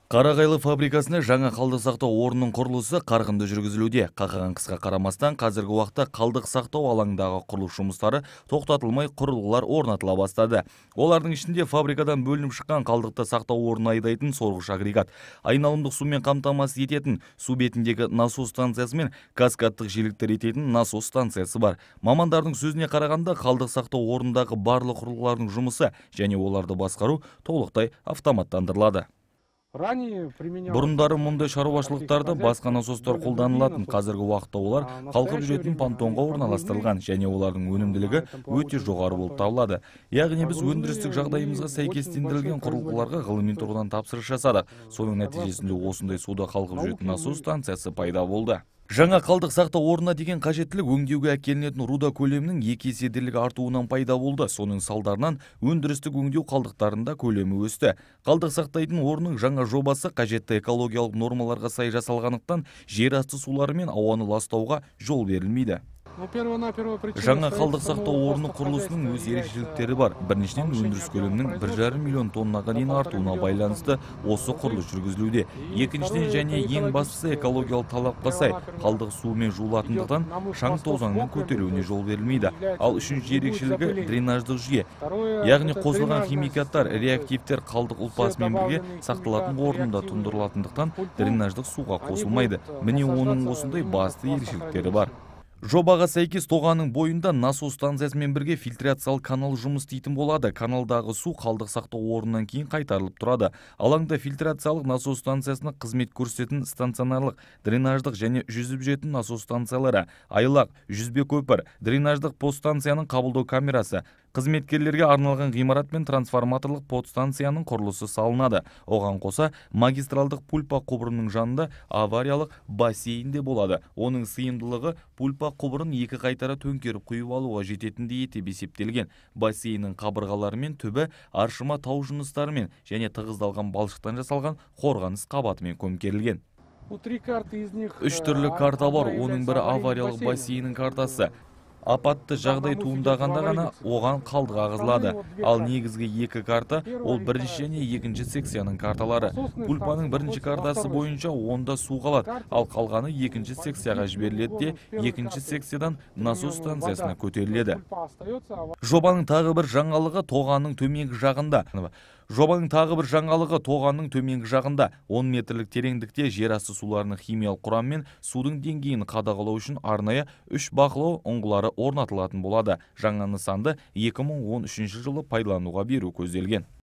Қарағайлы фабрикасына жаңа қалдық сақтау орнының құрылысы қарқынды жүргізілуде. Қақаған қысқа қарамастан қазіргі уақытта қалдық сақтау алаңындағы құрылыс жұмыстары тоқтатылмай құрылғылар орнатыла бастады. Олардың ішінде фабрикадан бөлініп шыққан қалдықты сақтау орнына айдайтын сорғыш агрегат, айналымдық сумен қамтамасыз ететін су бетіндегі насос станциясы мен каскадтық желіктер ететін насос станциясы бар. Мамандардың сөзіне қарағанда, қалдық сақтау орнындағы барлық құрылғылардың жұмысы және оларды басқару толықтай автоматтандырылады. Бұрындары мұндай шаруашылықтарда басқа насостар қолданылатын, қазіргі уақытта олар қалқып жүретін понтонға орналастырылған және олардың өнімділігі өте жоғары болып табылады. Яғни біз өндірістік жағдайымызға сәйкестендірілген құрылғыларға ғылыми тұрғыдан тапсырыс жасадық. Соның нәтижесінде осындай суда қалқып жүретін насос станциясы пайда болды. Жаңа қалдық сақтау орнына деген қажеттілік өңдеуге әкелінетін руда көлемінің 2 есе артуынан пайда болды. Соның салдарынан өндірістік өңдеу қалдықтарында көлемі өсті. Қалдық сақтайтын орынның жаңа жобасы қажетті экологиялық нормаларға сай жасалғандықтан жер асты сулары мен ауаны ластауға жол берілмейді. Жаңа қалдық сақтау орны құрылысының өз ерекшеліктері бар. Біріншіден, өндіріс көлемінің 1,5 миллион тоннаға дейін артуына байланысты осы құрылыс жүргізілуде. Екіншіден және ең бастысы экологиялық талапқа сай қалдық сумен жуылатындықтан шаң тозаңның көтерілуіне жол берілмейді. Ал үшінші ерекшелігі дренаждық жүйе. Яғни қосылған химикаттар, реактивтер қалдық ұлпасымен бірге сақталатын орнында тұндырылатындықтан дренаждық суға қосылмайды. Міне оның осындай басты ерекшеліктері бар. Жобаға сәйкес тоғаның бойында насос станциясымен бірге фильтрациялық канал жұмыс істейтін болады. Каналдағы су қалдық сақтау орнынан кейін қайтарылып тұрады. Алаңда фильтрациялық насос станциясына қызмет көрсететін станционарлық, дренаждық және жүзіп жетін насос станциялары, айлақ, жүзбе көпір, дренаждық подстанцияның қабылдау камерасы, қызметкерлерге арналған ғимарат пен трансформаторлық подстанцияның құрылысы салынады. Оған қоса магистралдық пульпа құбырының жанында авариялық бассейн де болады. Оның сыйымдылығы пульпа құбырын 2 қайтара төңкеріп құйып алуға жететіндей етіп есептелген. Бассейннің қабырғалары мен түбі аршыма тау жыныстарымен және тығыздалған балшықтан жасалған қорғаныс қабатымен көмкерілген. 3 түрлі карта бар, оның бірі авариялық бассейннің картасы. Апатты жағдай туындағанда ғана оған қалдық ағызылады. Ал негізгі 2 карта ол бірінші және екінші секцияның карталары. Пульпаның бірінші картасы бойынша онда су қалады, ал қалғаны екінші секцияға жіберіледі де екінші секциядан насос станциясына көтеріледі. Жобаның тағы бір жаңалығы тоғанның төменгі жағында 10 метрлік тереңдікте жер асты суларының химиялық құрамы мен судың деңгейін қадағалау үшін арнайы 3 бақылау ұңғылары орнатылатын болады. Жаңа нысанды 2013 жылы пайдалануға беру көзделген.